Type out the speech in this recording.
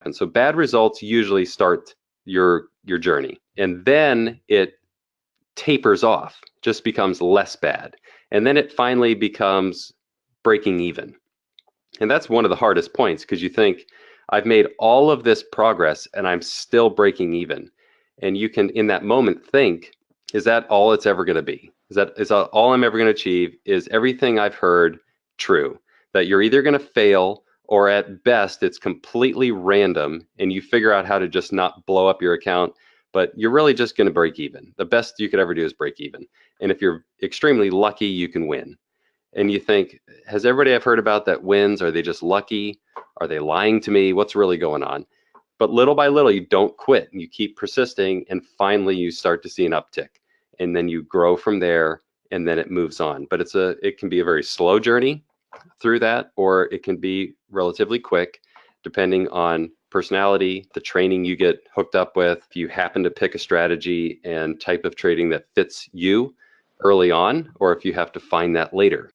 And so bad results usually start your journey, and then it tapers off, just becomes less bad. And then it finally becomes breaking even. And that's one of the hardest points because you think, I've made all of this progress and I'm still breaking even. And you can, in that moment, think, is that all it's ever going to be? Is that all I'm ever going to achieve? Is everything I've heard true? That you're either going to fail or at best it's completely random and you figure out how to just not blow up your account, but you're really just going to break even. The best you could ever do is break even. And if you're extremely lucky, you can win. And you think, has everybody I've heard about that wins? Are they just lucky? Are they lying to me? What's really going on? But little by little, you don't quit and you keep persisting. And finally, you start to see an uptick. And then you grow from there and then it moves on. But it can be a very slow journey through that, or it can be relatively quick, depending on personality, the training you get hooked up with. If you happen to pick a strategy and type of trading that fits you early on, or if you have to find that later.